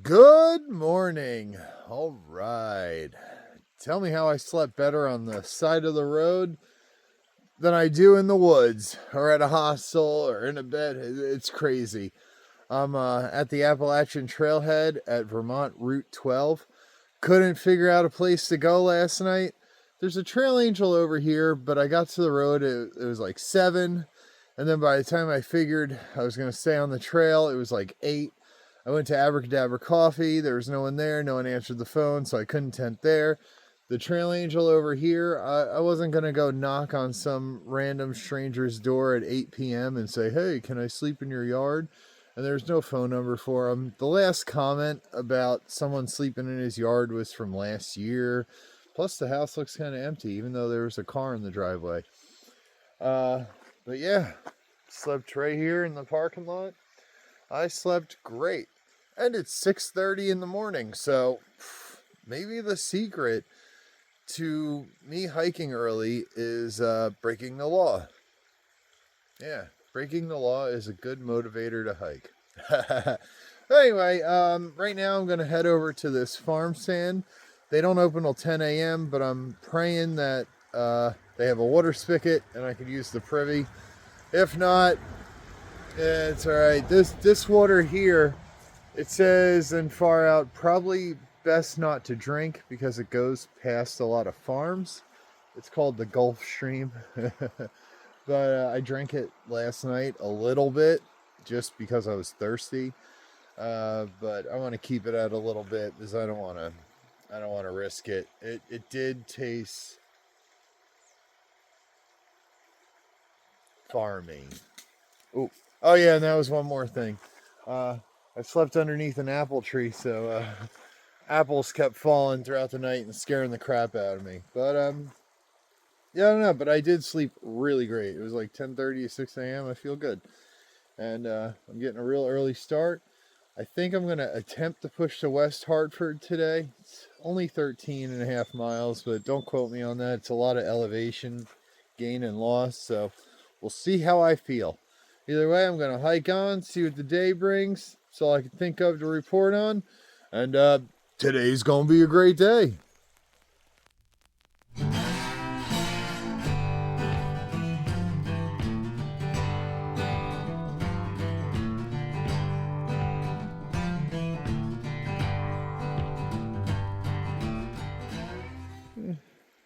Good morning. All right. Tell me how I slept better on the side of the road than I do in the woods or at a hostel or in a bed. It's crazy. I'm at the Appalachian trailhead at Vermont Route 12. Couldn't figure out a place to go last night. There's a trail angel over here, but I got to the road. It was like 7. And then by the time I figured I was going to stay on the trail, it was like 8. I went to Abracadabra Coffee. There was no one there. No one answered the phone, so I couldn't tent there. The trail angel over here, I wasn't going to go knock on some random stranger's door at 8 p.m. and say, hey, can I sleep in your yard? And there's no phone number for him. The last comment about someone sleeping in his yard was from last year. Plus, the house looks kind of empty, even though there was a car in the driveway. But yeah, slept right here in the parking lot. I slept great. And it's 6:30 in the morning, so maybe the secret to me hiking early is breaking the law. Yeah, breaking the law is a good motivator to hike. Anyway, right now I'm going to head over to this farm stand. They don't open till 10 a.m., but I'm praying that they have a water spigot and I could use the privy. If not, it's all right. This water here, it says in far out, probably best not to drink because it goes past a lot of farms. It's called the Gulf Stream. But I drank it last night a little bit just because I was thirsty. But I want to keep it at a little bit because I don't want to risk it. It did taste farming. Oh yeah, and that was one more thing. I slept underneath an apple tree, so apples kept falling throughout the night and scaring the crap out of me. But yeah, I don't know, but I did sleep really great. It was like 10:30 to 6 a.m. I feel good. And I'm getting a real early start. I think I'm going to attempt to push to West Hartford today. It's only 13.5 miles, but don't quote me on that. It's a lot of elevation, gain and loss, so we'll see how I feel. Either way, I'm going to hike on, see what the day brings. That's all I can think of to report on. And today's going to be a great day.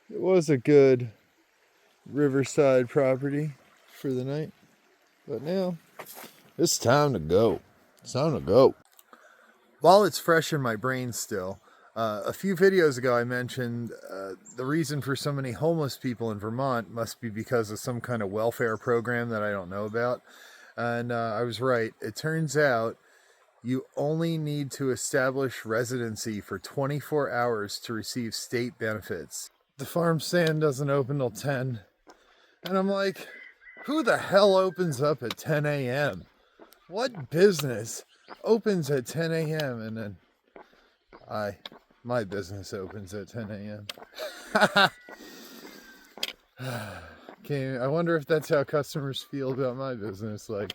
It was a good riverside property for the night. But now, it's time to go. It's time to go. While it's fresh in my brain still, a few videos ago I mentioned the reason for so many homeless people in Vermont must be because of some kind of welfare program that I don't know about. And I was right. It turns out you only need to establish residency for 24 hours to receive state benefits. The farm stand doesn't open till 10. And I'm like, who the hell opens up at 10 a.m.? What business opens at 10 a.m. and then my business opens at 10 a.m. I wonder if that's how customers feel about my business. Like,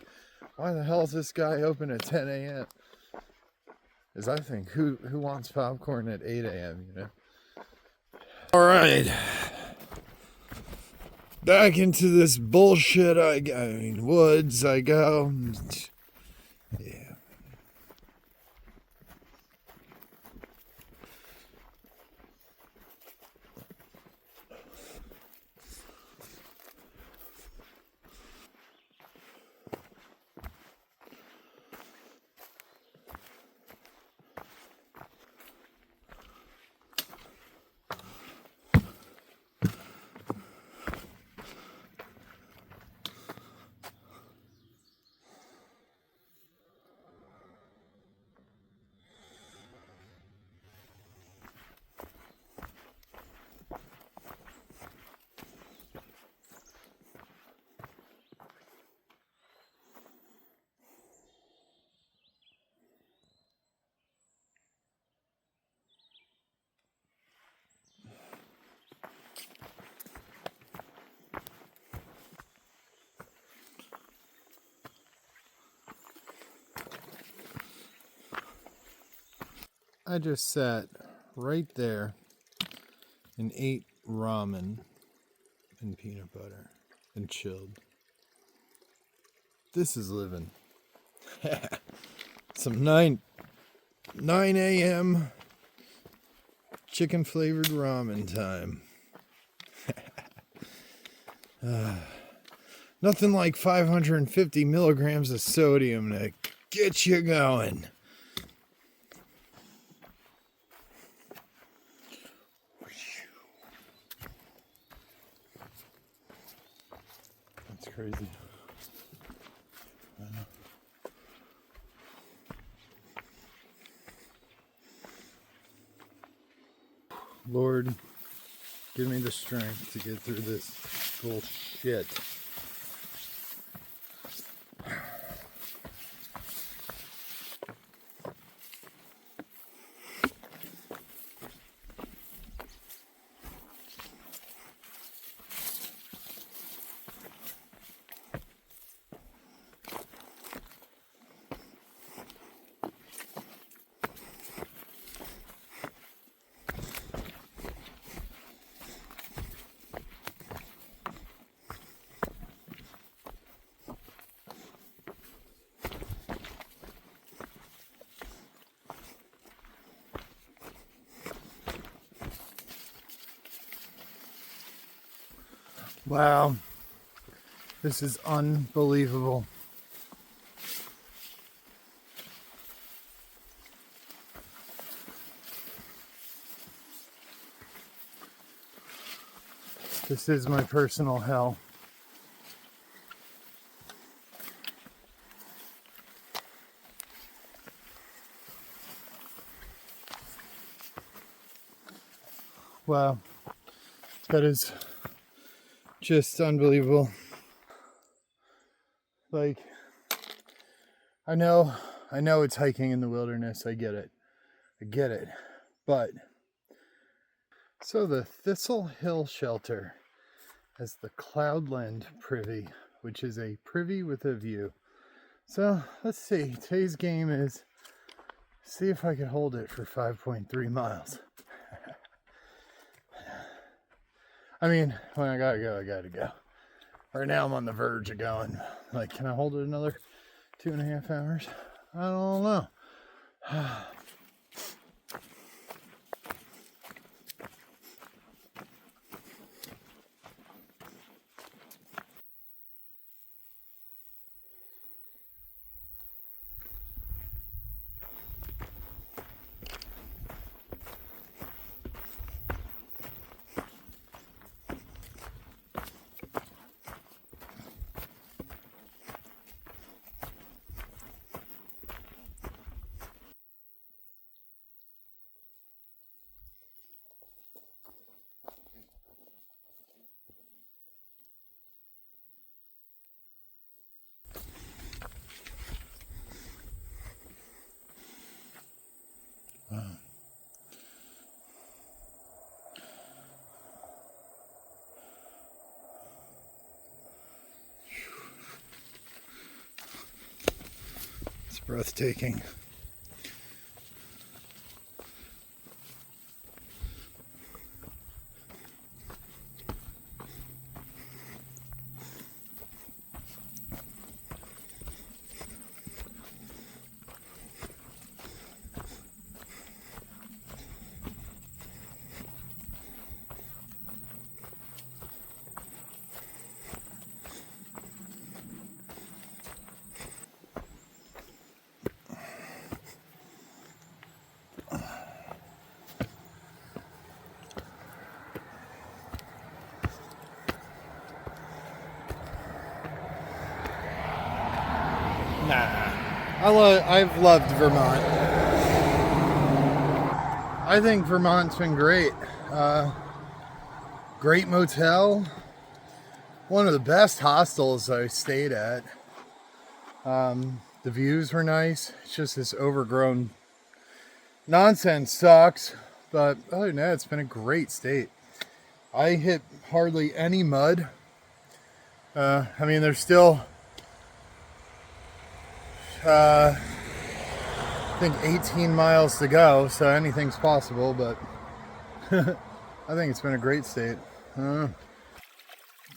why the hell is this guy open at 10 a.m.? Because I think, who wants popcorn at 8 a.m., you know? All right. Back into this bullshit woods I go. Yeah. I just sat right there and ate ramen and peanut butter and chilled. This is living. Some 9 a.m. chicken flavored ramen time. Nothing like 550 milligrams of sodium to get you going. That's crazy. I know. Lord, give me the strength to get through this bullshit. Wow, this is unbelievable. This is my personal hell. Wow, that is just unbelievable. Like, I know it's hiking in the wilderness. I get it. But so the Thistle Hill Shelter has the Cloudland Privy, which is a privy with a view. So let's see. Today's game is see if I can hold it for 5.3 miles. I mean, when I gotta go, I gotta go. Right now I'm on the verge of going. Like, can I hold it another 2.5 hours? I don't know. It's breathtaking. I've loved Vermont. I think Vermont's been great. Great motel. One of the best hostels I stayed at. The views were nice. It's just this overgrown nonsense sucks. But other than that, it's been a great state. I hit hardly any mud. I mean, there's still think 18 miles to go, so anything's possible, but I think it's been a great state.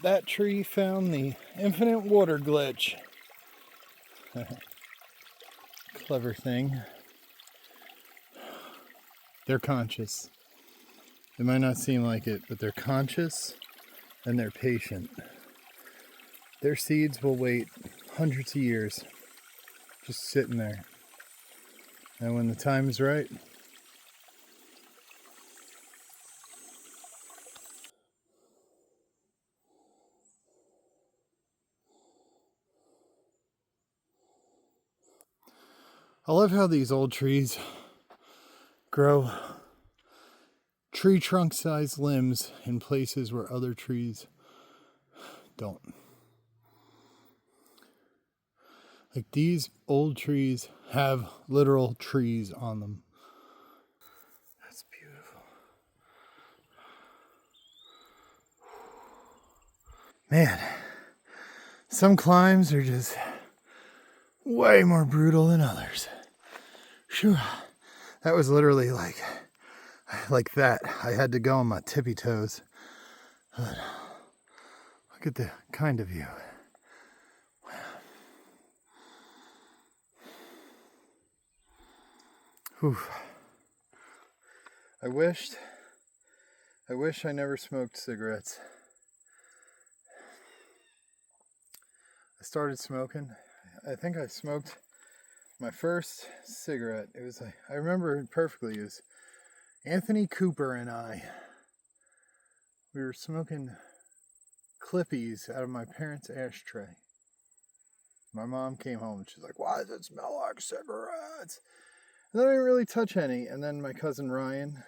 That tree found the infinite water glitch. Clever thing. They're conscious. It might not seem like it, but they're conscious and they're patient. Their seeds will wait hundreds of years just sitting there. And when the time is right, I love how these old trees grow tree trunk sized limbs in places where other trees don't. Like these old trees have literal trees on them. That's beautiful. Man, some climbs are just way more brutal than others. Whew. That was literally like that. I had to go on my tippy toes. But look at the kind of view. Whew. I wish I never smoked cigarettes. I started smoking. I think I smoked my first cigarette. It was I remember it perfectly. It was Anthony Cooper and I. We were smoking Clippies out of my parents' ashtray. My mom came home and she's like, "Why does it smell like cigarettes?" And then I didn't really touch any. And then my cousin Ryan,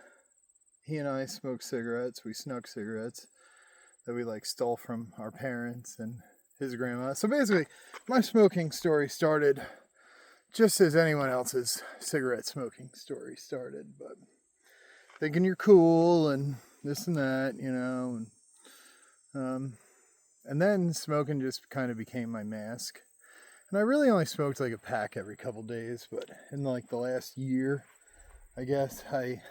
he and I smoked cigarettes. We snuck cigarettes that we stole from our parents and his grandma. So basically, my smoking story started just as anyone else's cigarette smoking story started. But thinking you're cool and this and that, and then smoking just kind of became my mask. And I really only smoked a pack every couple days, but in the last year, I guess I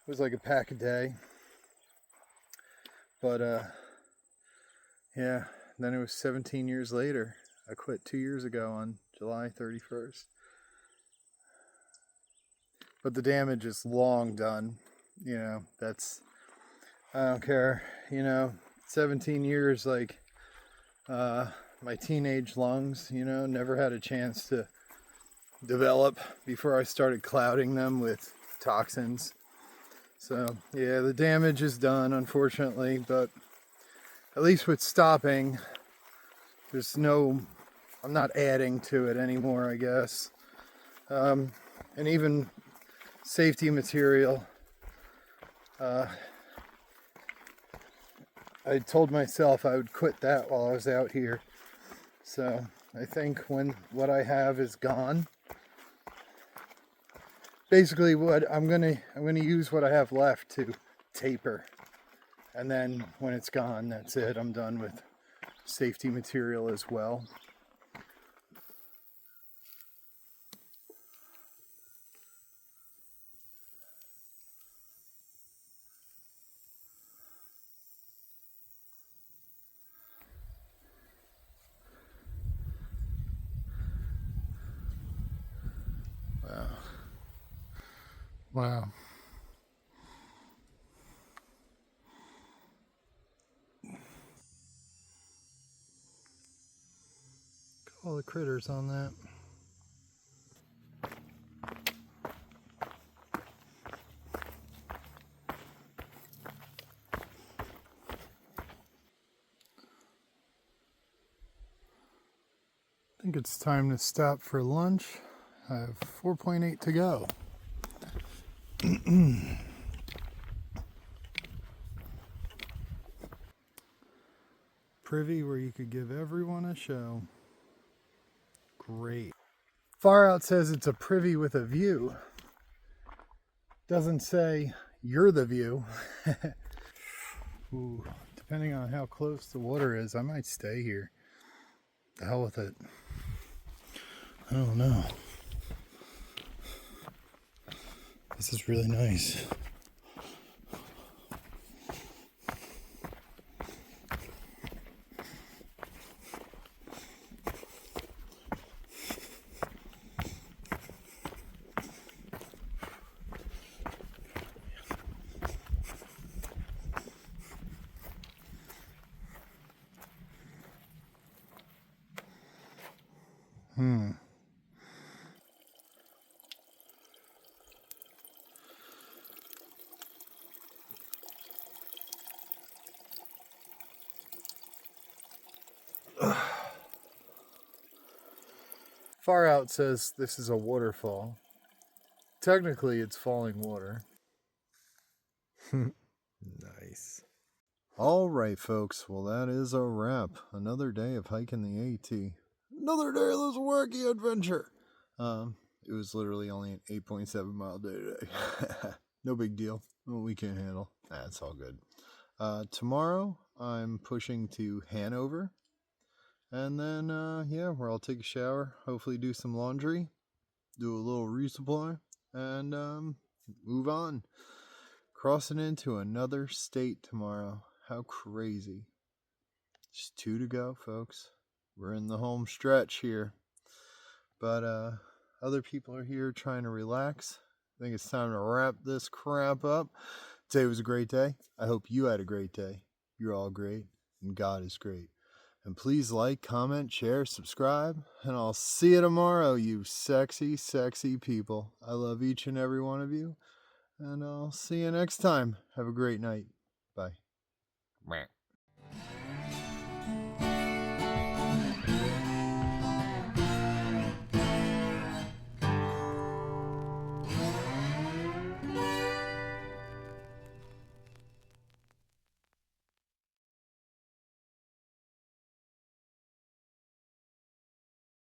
was a pack a day. But yeah, then it was 17 years later. I quit 2 years ago on July 31st. But the damage is long done. That's, I don't care, 17 years, my teenage lungs, never had a chance to develop before I started clouding them with toxins. So, yeah, the damage is done, unfortunately, but at least with stopping, I'm not adding to it anymore, I guess. And even safety material, I told myself I would quit that while I was out here. So I think when what I have is gone, basically what I'm gonna use what I have left to taper, and then when it's gone, that's it. I'm done with safety material as well. Wow. All the critters on that. I think it's time to stop for lunch. I have 4.8 to go. Privy where you could give everyone a show. Great. Far Out says it's a privy with a view. Doesn't say you're the view. Ooh, depending on how close the water is, I might stay here. The hell with it. I don't know. This is really nice. Far Out says this is a waterfall. Technically, it's falling water. Nice. All right, folks. Well, that is a wrap. Another day of hiking the AT. Another day of this wacky adventure. It was literally only an 8.7 mile day today. No big deal. What we can handle. That's all good. Tomorrow, I'm pushing to Hanover. And then, where I'll take a shower, hopefully do some laundry, do a little resupply, and move on. Crossing into another state tomorrow. How crazy. Just 2 to go, folks. We're in the home stretch here. But other people are here trying to relax. I think it's time to wrap this crap up. Today was a great day. I hope you had a great day. You're all great, and God is great. And please like, comment, share, subscribe, and I'll see you tomorrow, you sexy, sexy people. I love each and every one of you, and I'll see you next time. Have a great night. Bye.